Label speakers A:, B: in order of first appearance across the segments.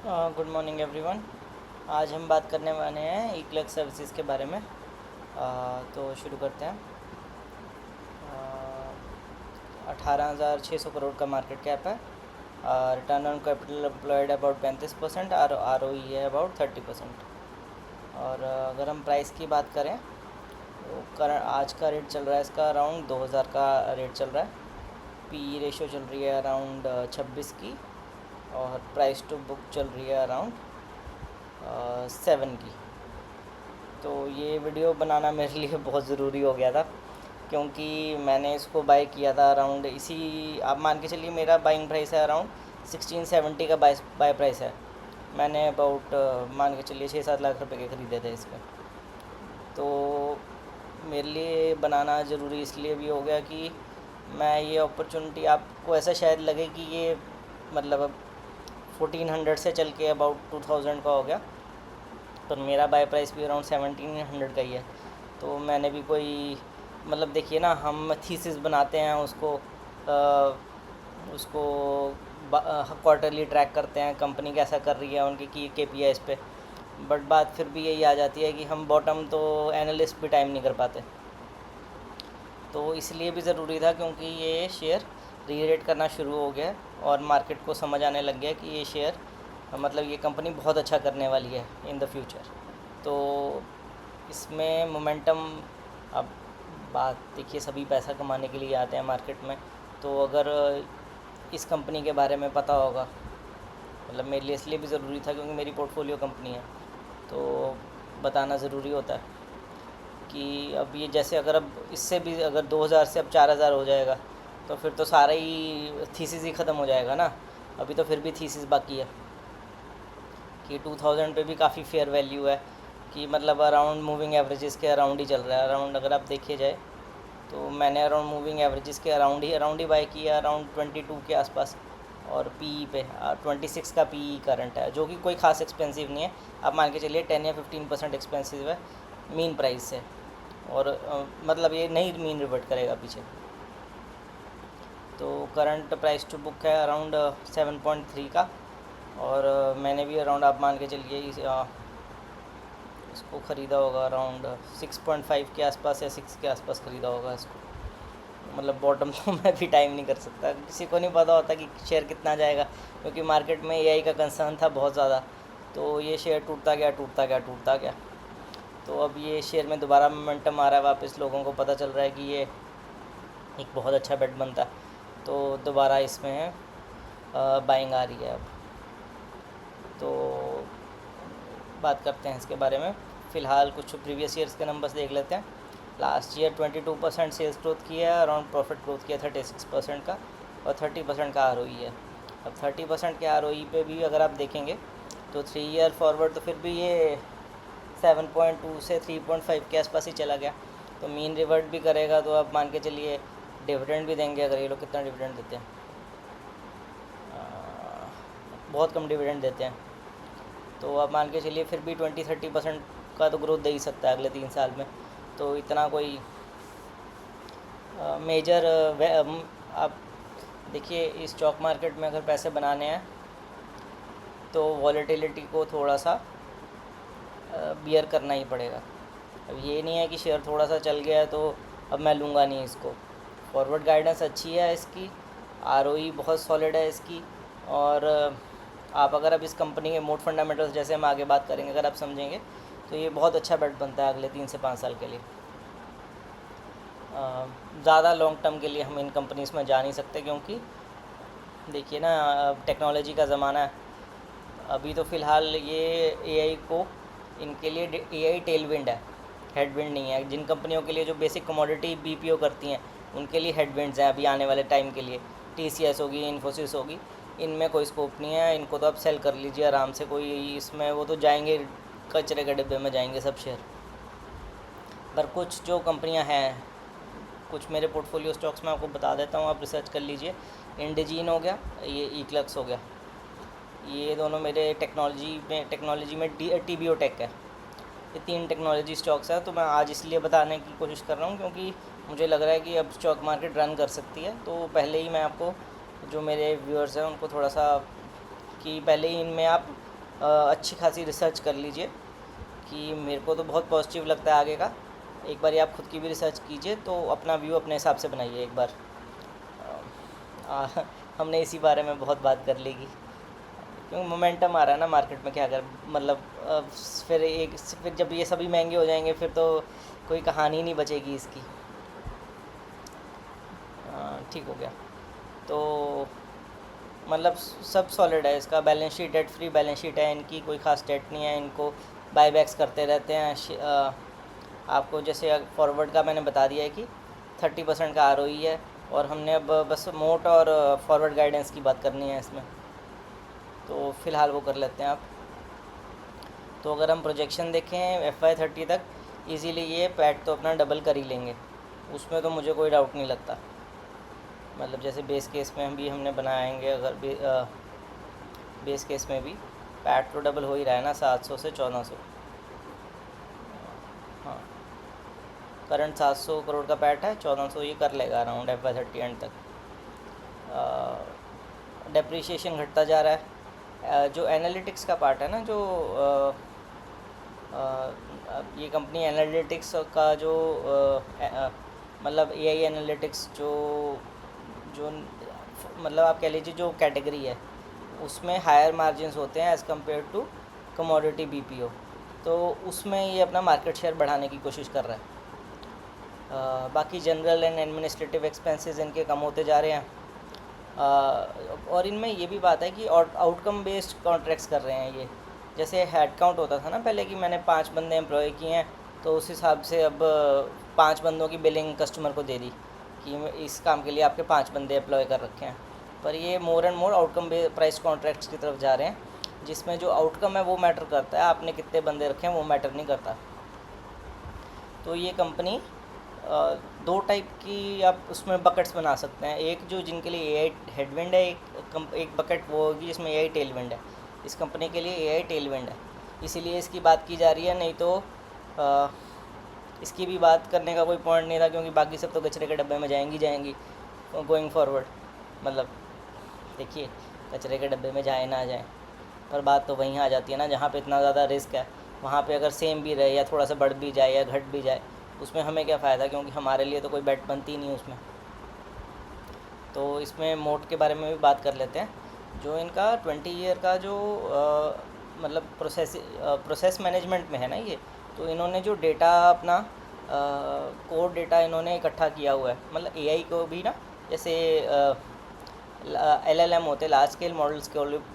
A: Good morning everyone. आज हम बात करने वाले हैं ई क्लर्क सर्विसेज के बारे में। तो शुरू करते हैं। 18,600 करोड़ का मार्केट कैप है। Return on capital employed about 35% और ROE है अबाउट 30%। और अगर हम प्राइस की बात करें तो आज का रेट चल रहा है इसका अराउंड 2000 का रेट चल रहा है। PE रेशो चल रही है अराउंड 26 की, और प्राइस टू बुक चल रही है अराउंड 7 की। तो ये वीडियो बनाना मेरे लिए बहुत ज़रूरी हो गया था, क्योंकि मैंने इसको बाय किया था अराउंड इसी, आप मान के चलिए मेरा बाइंग प्राइस है अराउंड 1670 का बाय प्राइस है। मैंने अबाउट मान के चलिए 6-7 लाख रुपए के ख़रीदे थे इसके। तो मेरे लिए बनाना ज़रूरी इसलिए भी हो गया कि मैं ये अपॉर्चुनिटी, आपको ऐसा शायद लगे कि ये मतलब अब 1400 से चल के अबाउट 2000 का हो गया, पर मेरा बाय प्राइस भी अराउंड 1700 का ही है। तो मैंने भी कोई मतलब देखिए ना, हम थीसिस बनाते हैं उसको क्वार्टरली ट्रैक करते हैं कंपनी कैसा कर रही है उनकी की KPIs पे। बट बात फिर भी यही आ जाती है कि हम बॉटम तो एनालिस्ट भी टाइम नहीं कर पाते। तो इसलिए भी ज़रूरी था, क्योंकि ये शेयर रीरेट करना शुरू हो गया और मार्केट को समझ आने लग गया कि ये शेयर मतलब ये कंपनी बहुत अच्छा करने वाली है इन द फ्यूचर। तो इसमें मोमेंटम, अब बात देखिए, सभी पैसा कमाने के लिए आते हैं मार्केट में। तो अगर इस कंपनी के बारे में पता होगा, मतलब मेरे लिए इसलिए भी ज़रूरी था क्योंकि मेरी पोर्टफोलियो कंपनी है, तो बताना ज़रूरी होता है कि अब ये जैसे अगर अब इससे भी अगर 2000 से अब 4000 हो जाएगा, तो फिर तो सारा ही थीसिस ही ख़त्म हो जाएगा ना। अभी तो फिर भी थीसिस बाकी है कि 2000 पे भी काफ़ी फेयर वैल्यू है, कि मतलब अराउंड मूविंग एवरेजेस के अराउंड ही चल रहा है। अराउंड अगर आप देखिए जाए तो मैंने अराउंड मूविंग एवरेजेस के अराउंड ही बाय किया, अराउंड 22 के आसपास। और PE पे 26 का PE करंट है, जो कि कोई ख़ास एक्सपेंसिव नहीं है। आप मान के चलिए 10 या 15% एक्सपेंसिव है मीन प्राइस से, और मतलब ये नहीं मीन रिवर्ट करेगा पीछे। तो करंट प्राइस टू बुक है अराउंड 7.3 का, और मैंने भी अराउंड आप मान के चलिए इसको ख़रीदा होगा अराउंड 6.5 के आसपास या 6 के आसपास ख़रीदा होगा इसको। मतलब बॉटम तो मैं भी टाइम नहीं कर सकता, किसी को नहीं पता होता कि शेयर कितना जाएगा, क्योंकि मार्केट में AI का कंसर्न था बहुत ज़्यादा। तो ये शेयर टूटता गया टूटता गया टूटता गया। तो अब ये शेयर में दोबारा मोमेंटम आ रहा है वापस, लोगों को पता चल रहा है कि ये एक बहुत अच्छा बेट बनता है, तो दोबारा इसमें बाइंग आ रही है अब। तो बात करते हैं इसके बारे में। फ़िलहाल कुछ प्रीवियस ईयर्स के नंबर्स देख लेते हैं। लास्ट ईयर 22% सेल्स ग्रोथ किया है, अराउंड प्रॉफिट ग्रोथ किया 36% का, और 30% का ROE है। अब 30% के ROE पे भी अगर आप देखेंगे तो 3 ईयर फॉरवर्ड तो फिर भी ये 7.2 से 3.5 के आसपास ही चला गया। तो मीन रिवर्ट भी करेगा, तो आप मान के चलिए डिविडेंड भी देंगे। अगर ये लोग कितना डिविडेंड देते हैं, बहुत कम डिविडेंड देते हैं। तो आप मान के चलिए फिर भी 20-30% का तो ग्रोथ दे ही सकता है अगले 3 साल में। तो इतना कोई मेजर आप देखिए, इस स्टॉक मार्केट में अगर पैसे बनाने हैं तो वॉलेटिलिटी को थोड़ा सा बियर करना ही पड़ेगा। अब ये नहीं है कि शेयर थोड़ा सा चल गया है तो अब मैं लूँगा नहीं इसको। फॉरवर्ड गाइडेंस अच्छी है इसकी, ROE बहुत सॉलिड है इसकी, और आप अगर अब इस कंपनी के मोड फंडामेंटल्स, जैसे हम आगे बात करेंगे, अगर आप समझेंगे तो ये बहुत अच्छा बेट बनता है अगले 3 से 5 साल के लिए। ज़्यादा लॉन्ग टर्म के लिए हम इन कंपनीज़ में जा नहीं सकते, क्योंकि देखिए ना, टेक्नोलॉजी का ज़माना है। अभी तो फ़िलहाल ये AI को, इनके लिए AI टेलविंड है, हेडविंड नहीं है। जिन कंपनियों के लिए जो बेसिक कमोडिटी BPO करती हैं, उनके लिए हेडविंड्स हैं अभी आने वाले टाइम के लिए। TCS होगी, इन्फोसिस होगी, इनमें कोई स्कोप नहीं है। इनको तो आप सेल कर लीजिए आराम से, कोई इसमें वो तो जाएंगे, कचरे के डिब्बे में जाएंगे सब शेयर। पर कुछ जो कंपनियां हैं, कुछ मेरे पोर्टफोलियो स्टॉक्स में आपको बता देता हूँ, आप रिसर्च कर लीजिए। इंडीजीन हो गया, ये ईक्लर्क्स हो गया, ये दोनों मेरे टेक्नोलॉजी में TBO टेक है। ये 3 टेक्नोलॉजी स्टॉक्स हैं। तो मैं आज इसलिए बताने की कोशिश कर रहा हूँ क्योंकि मुझे लग रहा है कि अब स्टॉक मार्केट रन कर सकती है। तो पहले ही मैं आपको, जो मेरे व्यूअर्स हैं उनको थोड़ा सा, कि पहले ही इनमें आप अच्छी खासी रिसर्च कर लीजिए, कि मेरे को तो बहुत पॉजिटिव लगता है आगे का। एक बार आप खुद की भी रिसर्च कीजिए, तो अपना व्यू अपने हिसाब से बनाइए एक बार। आ, हमने इसी बारे में बहुत बात कर लेगी, क्योंकि मोमेंटम आ रहा है ना मार्केट में, क्या कर मतलब फिर जब ये सभी महंगे हो जाएंगे, फिर तो कोई कहानी नहीं बचेगी इसकी। ठीक हो गया। तो मतलब सब सॉलिड है इसका, balance sheet debt free balance sheet है इनकी, कोई खास डेट नहीं है इनको, बाईबैक्स करते रहते हैं। आपको जैसे फॉरवर्ड का मैंने बता दिया है कि 30% का ROE है, और हमने अब बस मोट और फॉरवर्ड गाइडेंस की बात करनी है इसमें, तो फ़िलहाल वो कर लेते हैं आप। तो अगर हम प्रोजेक्शन देखें FY30 तक, इजीली ये पैट तो अपना डबल कर ही लेंगे, उसमें तो मुझे कोई डाउट नहीं लगता। मतलब जैसे बेस केस में हम भी हमने बनाएंगे, अगर बेस केस में भी पैट तो डबल हो ही रहा है ना, 700 से 1400। हाँ, करंट 700 करोड़ का पैट है, 1400 ये कर लेगा अराउंड FY30 एंड तक। डेप्रीशिएशन घटता जा रहा है। जो एनालिटिक्स का पार्ट है ना, जो ये कंपनी एनालिटिक्स का जो मतलब AI एनालिटिक्स जो जो मतलब आप कह लीजिए जो कैटेगरी है, उसमें हायर मार्जिन्स होते हैं as compare to commodity BPO, तो उसमें ये अपना मार्केट शेयर बढ़ाने की कोशिश कर रहा है। बाकी जनरल एंड एडमिनिस्ट्रेटिव एक्सपेंसेस इनके कम होते जा रहे हैं। और इनमें ये भी बात है कि आउटकम बेस्ड कॉन्ट्रैक्ट्स कर रहे हैं ये। जैसे हेड काउंट होता था ना पहले, कि मैंने 5 बंदे एम्प्लॉय किए हैं, तो उस हिसाब से अब 5 बंदों की बिलिंग कस्टमर को दे दी, कि इस काम के लिए आपके 5 बंदे एम्प्लॉय कर रखे हैं। पर ये more and more outcome price contracts की तरफ जा रहे हैं, जिसमें जो आउटकम है वो मैटर करता है, आपने कितने बंदे रखे हैं वो मैटर नहीं करता। तो ये कंपनी 2 टाइप की आप उसमें बकेट्स बना सकते हैं। एक जो जिनके लिए AI हेडविंड है, एक बकेट वो होगी जिसमें AI टेलविंड है। इस कंपनी के लिए AI टेलविंड है, इसीलिए इसकी बात की जा रही है, नहीं तो इसकी भी बात करने का कोई पॉइंट नहीं था, क्योंकि बाकी सब तो कचरे के डब्बे में जाएंगी गोइंग फॉरवर्ड। मतलब देखिए, कचरे के डब्बे में जाए ना जाए, पर बात तो वहीं आ जाती है ना जहाँ पे इतना ज़्यादा रिस्क है। वहाँ पे अगर सेम भी रहे या थोड़ा सा बढ़ भी जाए या घट भी जाए, उसमें हमें क्या फ़ायदा, क्योंकि हमारे लिए तो कोई बेट बनती ही नहीं उसमें। तो इसमें मोट के बारे में भी बात कर लेते हैं। जो इनका 20 ईयर का जो मतलब प्रोसेस मैनेजमेंट में है ना ये, तो इन्होंने जो डेटा अपना कोड डेटा इन्होंने इकट्ठा किया हुआ है। मतलब AI को भी ना, जैसे LLM होते हैं, लार्ज स्केल मॉडल्स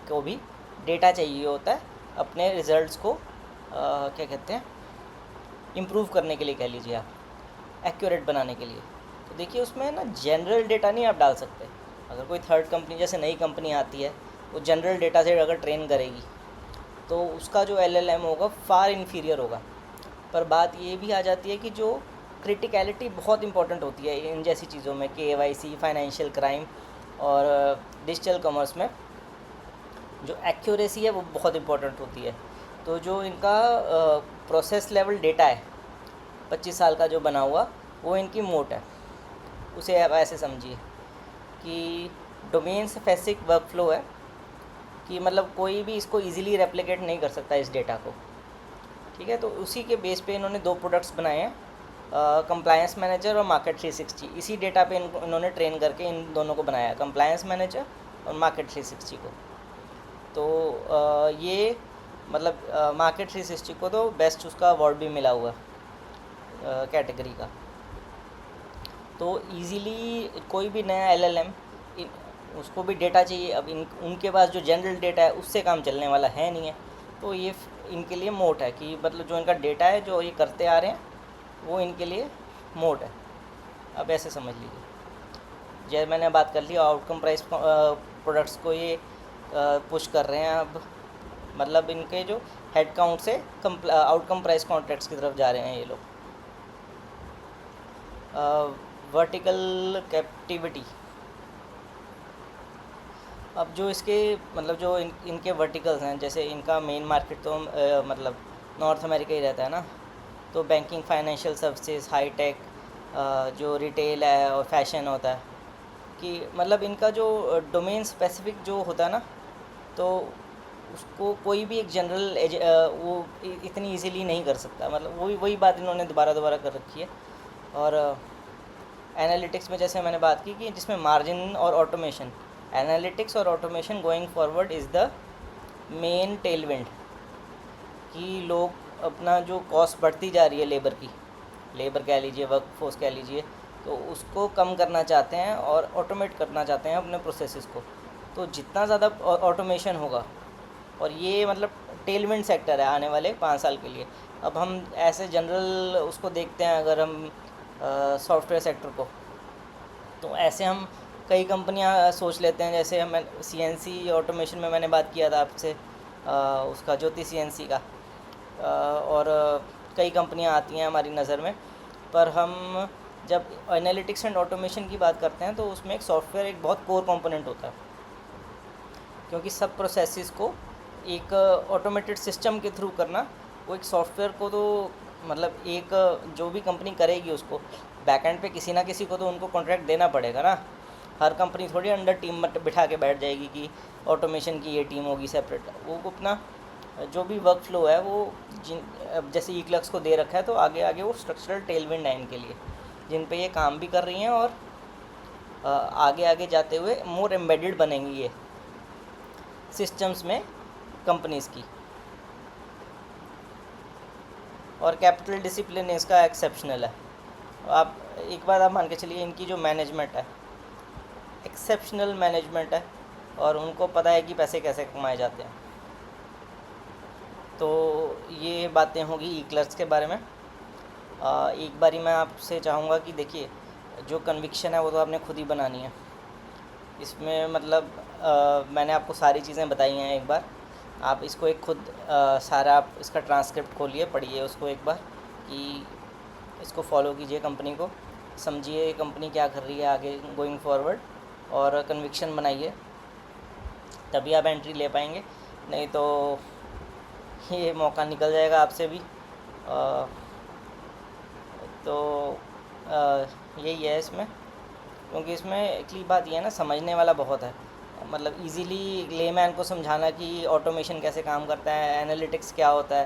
A: को भी डेटा चाहिए होता है अपने रिजल्ट्स को क्या कहते हैं, इम्प्रूव करने के लिए कह लीजिए आप, एक्यूरेट बनाने के लिए। तो देखिए उसमें ना जनरल डेटा नहीं आप डाल सकते। अगर कोई थर्ड कंपनी, जैसे नई कंपनी आती है, वो जनरल डेटा से अगर ट्रेन करेगी, तो उसका जो LLM होगा फार इन्फीरियर होगा। पर बात ये भी आ जाती है कि जो क्रिटिकलिटी बहुत इंपॉर्टेंट होती है इन जैसी चीज़ों में, KYC, फाइनेंशियल क्राइम और डिजिटल कॉमर्स में, जो एक्यूरेसी है वो बहुत इंपॉर्टेंट होती है। तो जो इनका प्रोसेस लेवल डेटा है 25 साल का जो बना हुआ, वो इनकी मोट है। उसे आप ऐसे समझिए कि डोमेन स्पेसिफिक वर्कफ्लो है, कि मतलब कोई भी इसको इजीली रेप्लिकेट नहीं कर सकता इस डेटा को। ठीक है, तो उसी के बेस पे इन्होंने 2 प्रोडक्ट्स बनाए हैं, कंप्लायंस मैनेजर और मार्केट 360। इसी डेटा पे इन्होंने ट्रेन करके इन दोनों को बनाया, कंप्लायंस मैनेजर और मार्केट 360 को। तो ये मतलब मार्केट 360 को तो बेस्ट उसका अवार्ड भी मिला हुआ कैटेगरी का। तो इजीली कोई भी नया LLM उसको भी डेटा चाहिए। अब उनके पास जो जनरल डेटा है उससे काम चलने वाला है नहीं है, तो ये इनके लिए मोट है, कि मतलब जो इनका डेटा है जो ये करते आ रहे हैं वो इनके लिए मोट है। अब ऐसे समझ लीजिए, जैसे मैंने बात कर ली आउटकम प्राइस प्रोडक्ट्स को ये पुश कर रहे हैं। अब मतलब इनके जो हेड काउंट से आउटकम प्राइस कॉन्ट्रैक्ट्स की तरफ जा रहे हैं ये लोग। वर्टिकल कैप्टिविटी, अब जो इसके मतलब जो इनके वर्टिकल्स हैं, जैसे इनका मेन मार्केट तो मतलब नॉर्थ अमेरिका ही रहता है ना, तो banking, financial services, high tech, जो रिटेल है और फैशन होता है, कि मतलब इनका जो डोमेन स्पेसिफिक जो होता है ना, तो उसको कोई भी एक जनरल वो इतनी इजीली नहीं कर सकता। मतलब वही वही बात इन्होंने दोबारा दोबारा कर रखी है। और एनालिटिक्स में जैसे मैंने बात की कि जिसमें मार्जिन और ऑटोमेशन, एनालिटिक्स और automation going forward is the main Tailwind, कि लोग अपना जो कॉस्ट बढ़ती जा रही है लेबर की, लेबर कह लीजिए, वर्क फोर्स कह लीजिए, तो उसको कम करना चाहते हैं और ऑटोमेट करना चाहते हैं अपने प्रोसेसेस को। तो जितना ज़्यादा ऑटोमेशन होगा, और ये मतलब टेलविंड सेक्टर है आने वाले 5 साल के लिए। अब हम ऐसे जनरल उसको देखते हैं, अगर हम सॉफ्टवेयर सेक्टर को, तो ऐसे हम कई कंपनियां सोच लेते हैं। जैसे हम सीएनसी ऑटोमेशन में मैंने बात किया था आपसे, उसका ज्योति सीएनसी का, और कई कंपनियां आती हैं हमारी नज़र में। पर हम जब एनालिटिक्स एंड ऑटोमेशन की बात करते हैं तो उसमें एक सॉफ्टवेयर एक बहुत कोर कंपोनेंट होता है, क्योंकि सब प्रोसेसेस को एक ऑटोमेटेड सिस्टम के थ्रू करना, वो एक सॉफ्टवेयर को तो मतलब एक जो भी कंपनी करेगी उसको बैकएंड पे किसी ना किसी को तो उनको कॉन्ट्रैक्ट देना पड़ेगा ना। हर कंपनी थोड़ी अंडर टीम बिठा के बैठ जाएगी कि ऑटोमेशन की ये टीम होगी सेपरेट। वो अपना जो भी वर्क फ्लो है वो अब जैसे ईक्लक्स को दे रखा है, तो आगे आगे वो स्ट्रक्चरल टेलविंड है इनके लिए, जिन पे ये काम भी कर रही हैं, और आगे आगे जाते हुए मोर एम्बेडेड बनेंगी ये सिस्टम्स में कंपनीज़ की। और कैपिटल डिसिप्लिन इसका एक्सेप्शनल है। आप एक बात आप मान के चलिए, इनकी जो मैनेजमेंट है एक्सेप्शनल मैनेजमेंट है, और उनको पता है कि पैसे कैसे कमाए जाते हैं। तो ये बातें होगी ई क्लर्क्स के बारे में। एक बारी मैं आपसे चाहूँगा कि देखिए, जो कन्विक्शन है वो तो आपने खुद ही बनानी है। इसमें मतलब मैंने आपको सारी चीज़ें बताई हैं। एक बार आप इसको एक खुद सारा आप इसका ट्रांसक्रिप्ट खोलिए, पढ़िए उसको एक बार, कि इसको फॉलो कीजिए, कंपनी को समझिए कंपनी क्या कर रही है आगे गोइंग फॉरवर्ड, और कन्विक्शन बनाइए, तभी आप एंट्री ले पाएंगे। नहीं तो ये मौका निकल जाएगा आपसे भी। तो यही है इसमें, क्योंकि इसमें एक्चुअली बात ये है ना, समझने वाला बहुत है। मतलब इजीली लेमैन को समझाना कि ऑटोमेशन कैसे काम करता है, एनालिटिक्स क्या होता है,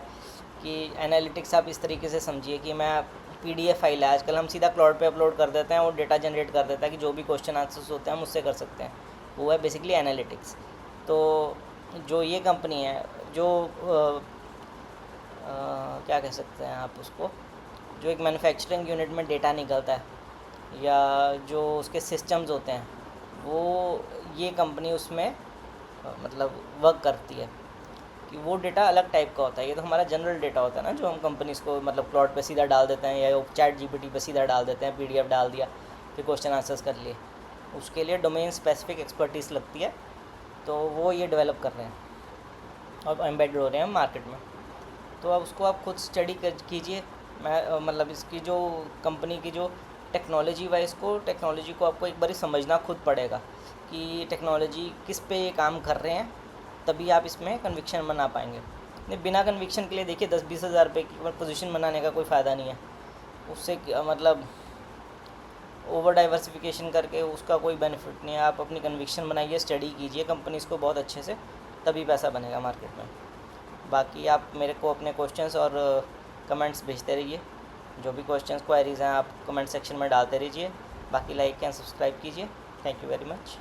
A: कि एनालिटिक्स आप इस तरीके से समझिए कि मैं पीडीएफ फाइल है, आजकल हम सीधा क्लाउड पे अपलोड कर देते हैं, वो डेटा जनरेट कर देता है कि जो भी क्वेश्चन आंसर्स होते हैं हम उससे कर सकते हैं। वो है बेसिकली एनालिटिक्स। तो जो ये कंपनी है, जो क्या कह सकते हैं आप उसको, जो एक मैन्युफैक्चरिंग यूनिट में डेटा निकलता है, या जो उसके सिस्टम्स होते हैं, वो ये कंपनी उसमें मतलब वर्क करती है, कि वो डेटा अलग टाइप का होता है। ये तो हमारा जनरल डेटा होता है ना, जो हम कंपनीज़ को मतलब क्लाउड पे सीधा डाल देते हैं, या चैट जीपीटी पे सीधा डाल देते हैं, पीडीएफ डाल दिया, फिर क्वेश्चन आंसर्स कर लिए। उसके लिए डोमेन स्पेसिफिक एक्सपर्टीज़ लगती है, तो वो ये डेवलप कर रहे हैं और एम्बेडेड हो रहे हैं मार्केट में। तो अब उसको आप खुद स्टडी कीजिए। मैं मतलब इसकी जो कंपनी की जो टेक्नोलॉजी को आपको एक बार समझना खुद पड़ेगा कि टेक्नोलॉजी किस पे ये काम कर रहे हैं, तभी आप इसमें कन्विक्शन बना पाएंगे। नहीं, बिना कन्विक्शन के लिए देखिए 10-20 हज़ार रुपये की पोजीशन बनाने का कोई फ़ायदा नहीं है। उससे मतलब ओवर डाइवर्सिफिकेशन करके उसका कोई बेनिफिट नहीं है। आप अपनी कन्विक्शन बनाइए, स्टडी कीजिए कंपनीज़ को बहुत अच्छे से, तभी पैसा बनेगा मार्केट में। बाकी आप मेरे को अपने क्वेश्चंस और कमेंट्स भेजते रहिए। जो भी क्वेश्चंस क्वेरीज़ हैं आप कमेंट सेक्शन में डालते रहिए। बाकी लाइक एंड सब्सक्राइब कीजिए। Thank you very much.